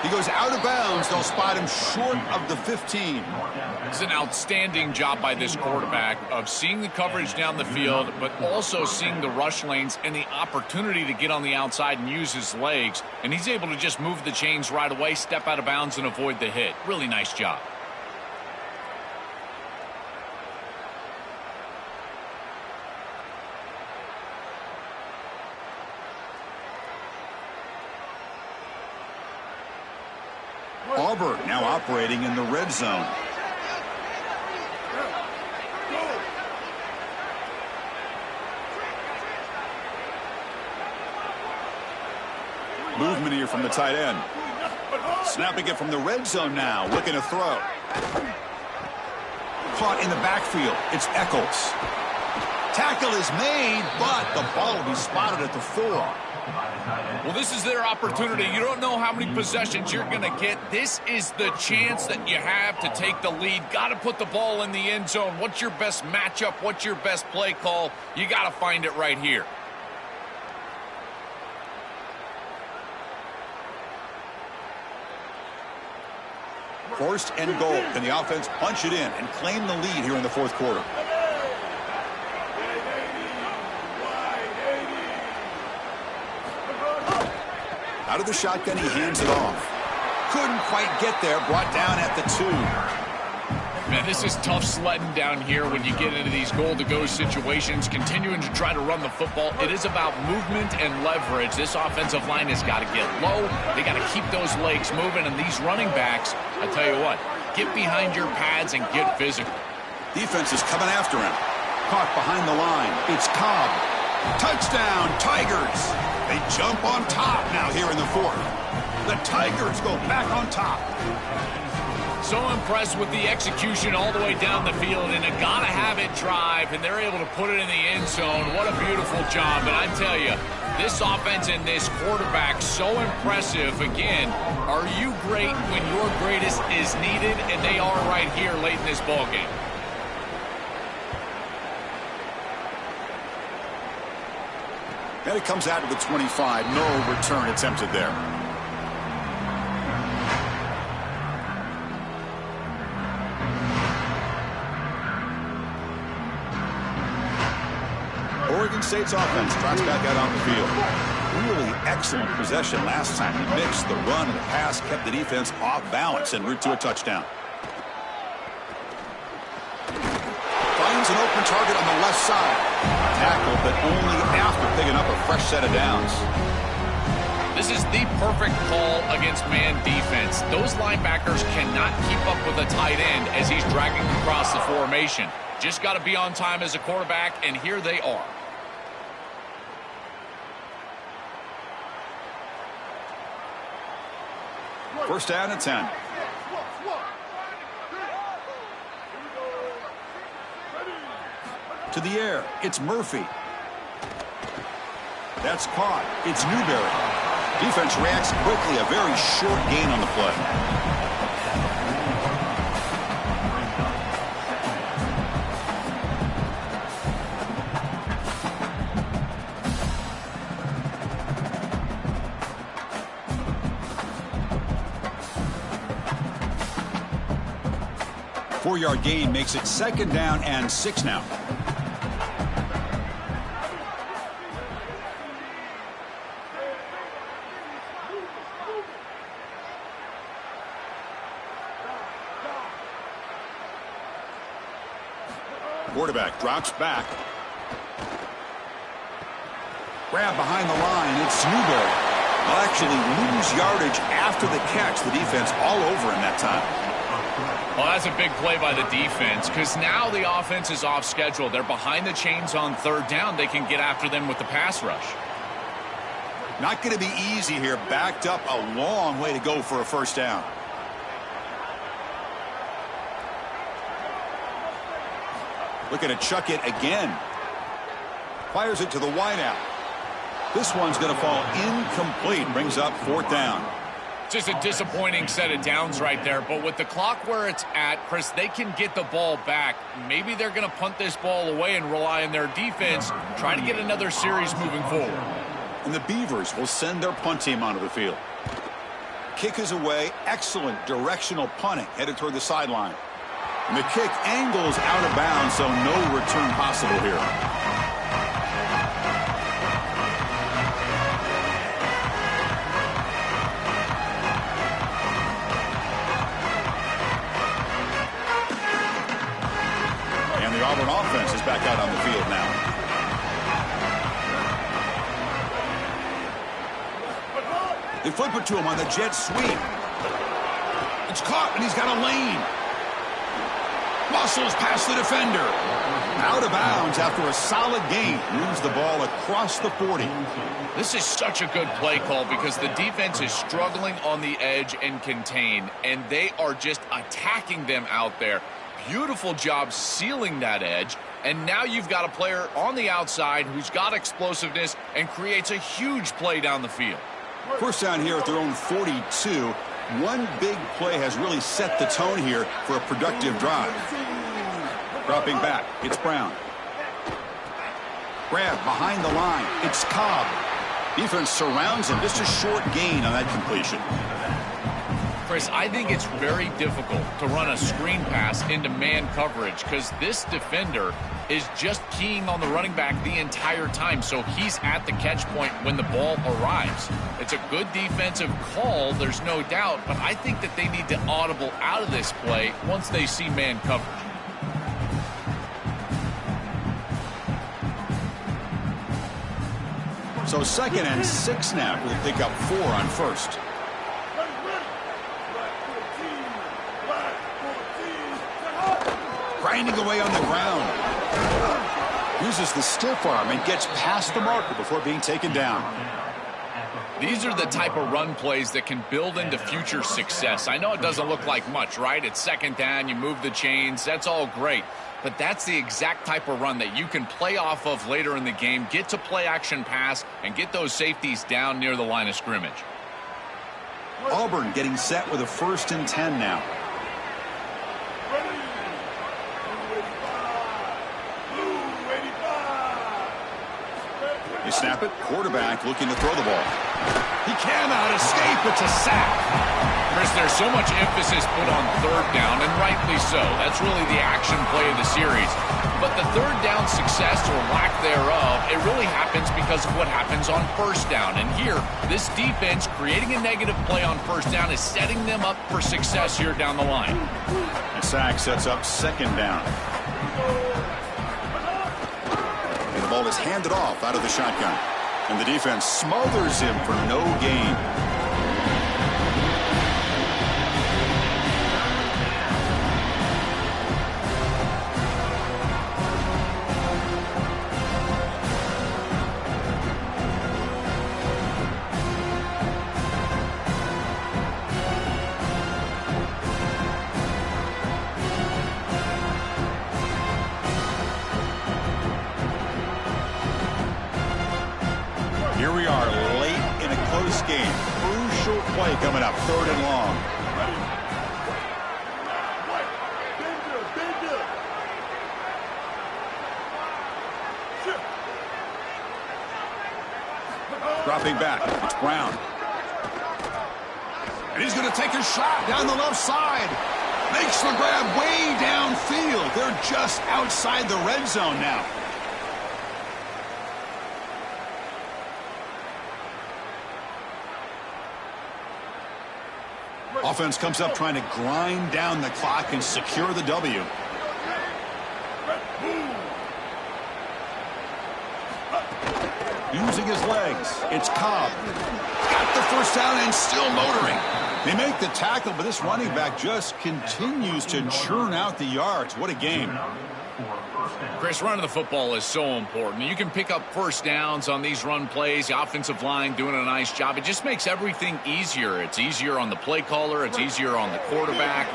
He goes out of bounds. They'll spot him short of the 15. It's an outstanding job by this quarterback of seeing the coverage down the field, but also seeing the rush lanes and the opportunity to get on the outside and use his legs. And he's able to just move the chains right away, step out of bounds, and avoid the hit. Really nice job. Auburn now operating in the red zone. Movement here from the tight end. Snapping it from the red zone now, looking to throw. Caught in the backfield. It's Eccles. Tackle is made, but the ball will be spotted at the 4. Well, this is their opportunity. You don't know how many possessions you're going to get. This is the chance that you have to take the lead. Got to put the ball in the end zone. What's your best matchup? What's your best play call? You got to find it right here. First and goal. Can the offense punch it in and claim the lead here in the 4th quarter? Out of the shotgun, he hands it off. Couldn't quite get there. Brought down at the 2. Man, this is tough sledding down here when you get into these goal-to-go situations. Continuing to try to run the football. It is about movement and leverage. This offensive line has got to get low. They got to keep those legs moving. And these running backs, I tell you what, get behind your pads and get physical. Defense is coming after him. Caught behind the line. It's Cobb. Touchdown, Tigers. They jump on top now here in the 4th. The Tigers go back on top. So impressed with the execution all the way down the field in a gotta-have-it drive, and they're able to put it in the end zone. What a beautiful job. And I tell you, this offense and this quarterback, so impressive. Again, are you great when your greatest is needed? And they are right here late in this ballgame. And it comes out to the 25. No return attempted there. Oregon State's offense trots back out on the field. Really excellent possession last time. He mixed the run and the pass, kept the defense off balance en route to a touchdown. Finds an open target on the left side. Tackle, but only after picking up a fresh set of downs. This is the perfect call against man defense. Those linebackers cannot keep up with the tight end as he's dragging across the formation. Just got to be on time as a quarterback, and here they are. First down and 10. To the air, it's Murphy. That's caught. It's Newberry. Defense reacts quickly. A very short gain on the play. 4-yard gain makes it 2nd down and 6 now. Quarterback drops back. Grab behind the line. It's Newberry. Will actually lose yardage after the catch. The defense all over him that time. Well, that's a big play by the defense because now the offense is off schedule. They're behind the chains on third down. They can get after them with the pass rush. Not going to be easy here. Backed up a long way to go for a first down. Looking to chuck it again. Fires it to the wideout. This one's going to fall incomplete. Brings up fourth down. Just a disappointing set of downs right there. But with the clock where it's at, Chris, they can get the ball back. Maybe they're going to punt this ball away and rely on their defense, try to get another series moving forward. And the Beavers will send their punt team onto the field. Kick is away. Excellent directional punting headed toward the sideline. And the kick angles out of bounds, so no return possible here. And the Auburn offense is back out on the field now. They flip it to him on the jet sweep. It's caught, and he's got a lane. Muscles past the defender. Out of bounds after a solid gain. Moves the ball across the 40. This is such a good play call because the defense is struggling on the edge and contain, and they are just attacking them out there. Beautiful job sealing that edge, and now you've got a player on the outside who's got explosiveness and creates a huge play down the field. First down here at their own 42. One big play has really set the tone here for a productive drive. Dropping back, it's Brown. Grab behind the line, it's Cobb. Defense surrounds him, just a short gain on that completion. Chris, I think it's very difficult to run a screen pass into man coverage because this defender is just keying on the running back the entire time, so he's at the catch point when the ball arrives. It's a good defensive call, there's no doubt, but I think that they need to audible out of this play once they see man coverage. So 2nd and 6 now. We'll pick up 4 on first. Grinding away on the ground. Uses the stiff arm and gets past the marker before being taken down. These are the type of run plays that can build into future success. I know it doesn't look like much, right? It's 2nd down, you move the chains, that's all great. But that's the exact type of run that you can play off of later in the game, get to play action pass, and get those safeties down near the line of scrimmage. Auburn getting set with a 1st and 10 now. They snap it. Quarterback looking to throw the ball. He cannot escape. It's a sack. Chris, there's so much emphasis put on 3rd down, and rightly so. That's really the action play of the series. But the 3rd down success or lack thereof, it really happens because of what happens on 1st down. And here, this defense creating a negative play on 1st down is setting them up for success here down the line. The sack sets up 2nd down. And the ball is handed off out of the shotgun. And the defense smothers him for no gain. Here we are late in a close game. Crucial play coming up, 3rd and long. Dropping back, it's Brown. And he's going to take a shot down the left side. Makes the grab way downfield. They're just outside the red zone now. Offense comes up trying to grind down the clock and secure the W. Using his legs, it's Cobb. Got the first down and still motoring. They make the tackle, but this running back just continues to churn out the yards. What a game. Chris, running the football is so important. You can pick up first downs on these run plays. The offensive line doing a nice job. It just makes everything easier. It's easier on the play caller. It's easier on the quarterback.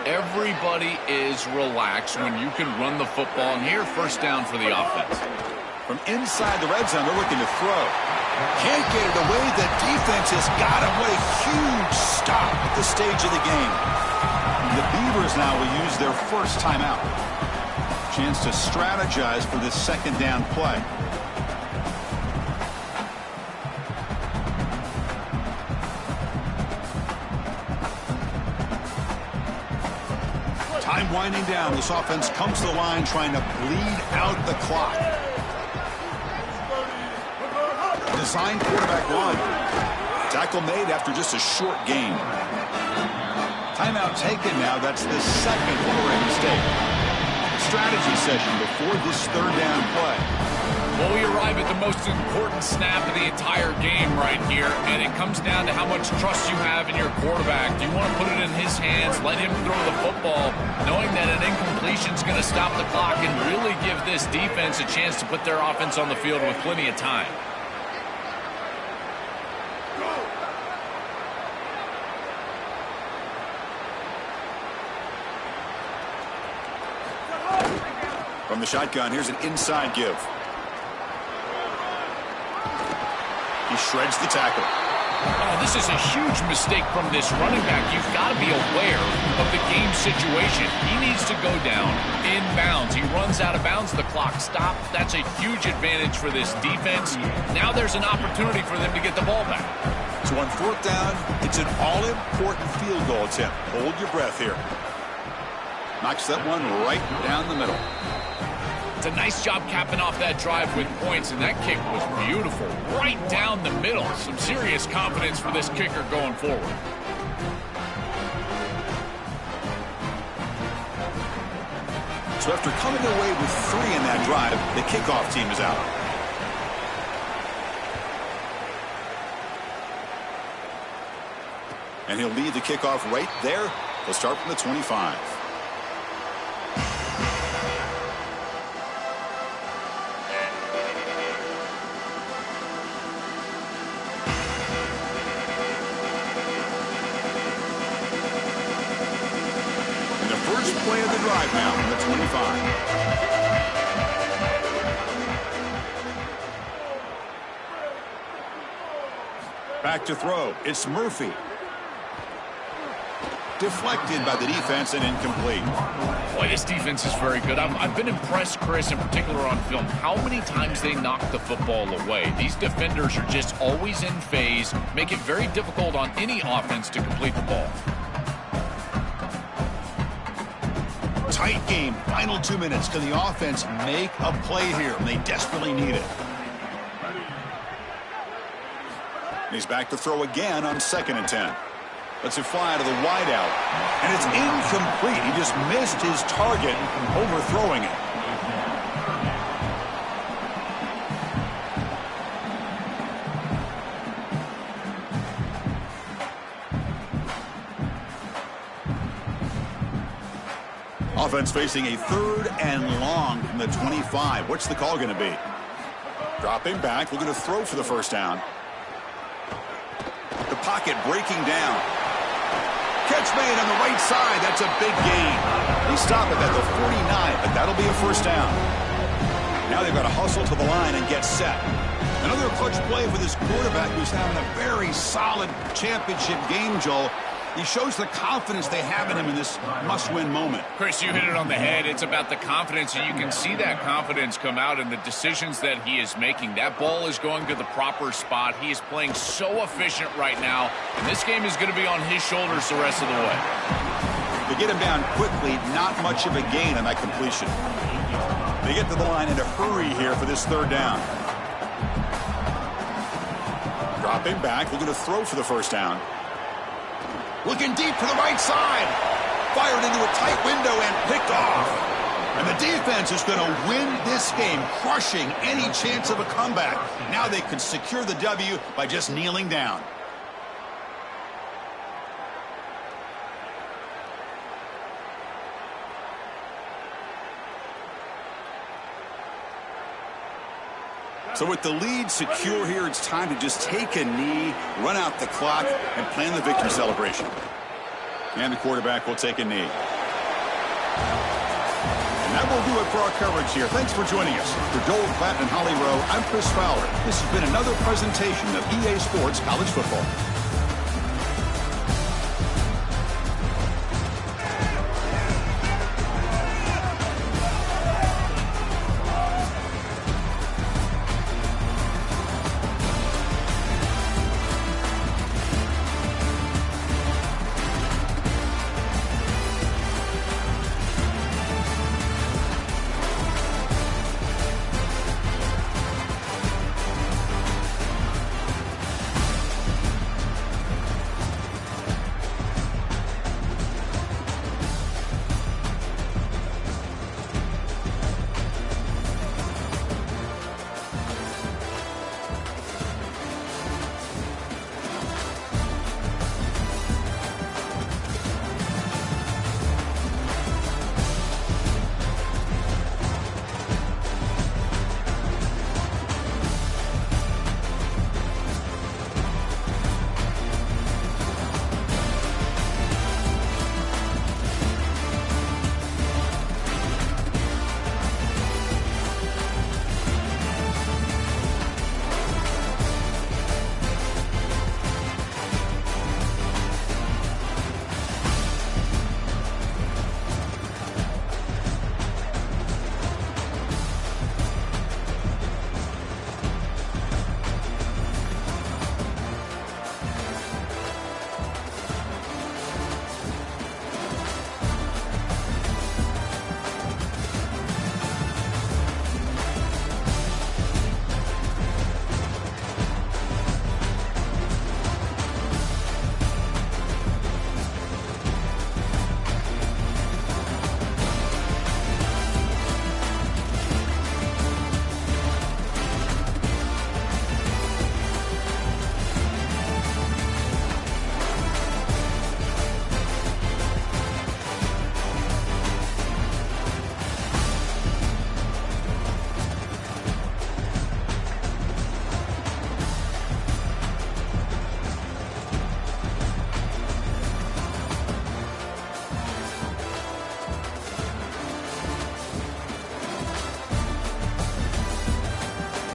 Everybody is relaxed when you can run the football. And here, first down for the offense. From inside the red zone, they're looking to throw. Can't get it away. The defense has got him. What a huge stop at this stage of the game. The Beavers now will use their first timeout. Chance to strategize for this second down play. Time winding down. This offense comes to the line trying to bleed out the clock. Design quarterback run. Tackle made after just a short game. Timeout taken now. That's the second quarter mistake. Strategy session before this third down play. Well, we arrive at the most important snap of the entire game right here, and it comes down to how much trust you have in your quarterback. Do you want to put it in his hands, let him throw the football, knowing that an incompletion is going to stop the clock and really give this defense a chance to put their offense on the field with plenty of time? From the shotgun, here's an inside give. He shreds the tackle. Oh, this is a huge mistake from this running back. You've got to be aware of the game situation. He needs to go down in bounds. He runs out of bounds. The clock stops. That's a huge advantage for this defense. Now there's an opportunity for them to get the ball back. So on fourth down, it's an all-important field goal attempt. Hold your breath here. Knocks that one right down the middle. It's a nice job capping off that drive with points, and that kick was beautiful. Right down the middle. Some serious confidence for this kicker going forward. So after coming away with 3 in that drive, the kickoff team is out. And he'll lead the kickoff right there. He'll start from the 25. Play of the drive now from the 25. Back to throw. It's Murphy. Deflected by the defense and incomplete. Boy, this defense is very good. I've been impressed, Chris, in particular on film, how many times they knock the football away. These defenders are just always in phase, make it very difficult on any offense to complete the ball. Tight game. Final 2 minutes. Can the offense make a play here? They desperately need it. He's back to throw again on 2nd and 10. Lets it fly to the wideout. And it's incomplete. He just missed his target, overthrowing it. Offense facing a 3rd and long from the 25. What's the call going to be? Dropping back, looking to throw for the first down. The pocket breaking down. Catch made on the right side. That's a big gain. He stopped it at the 49, but that'll be a first down. Now they've got to hustle to the line and get set. Another clutch play for this quarterback who's having a very solid championship game, Joel. He shows the confidence they have in him in this must-win moment. Chris, you hit it on the head. It's about the confidence, and you can see that confidence come out in the decisions that he is making. That ball is going to the proper spot. He is playing so efficient right now, and this game is going to be on his shoulders the rest of the way. They get him down quickly, not much of a gain on that completion. They get to the line in a hurry here for this 3rd down. Dropping back, looking to throw for the first down. Looking deep to the right side. Fired into a tight window and picked off. And the defense is going to win this game, crushing any chance of a comeback. Now they can secure the W by just kneeling down. So with the lead secure here, it's time to just take a knee, run out the clock, and plan the victory celebration. And the quarterback will take a knee. And that will do it for our coverage here. Thanks for joining us. For Joel Klatt and Holly Rowe, I'm Chris Fowler. This has been another presentation of EA Sports College Football.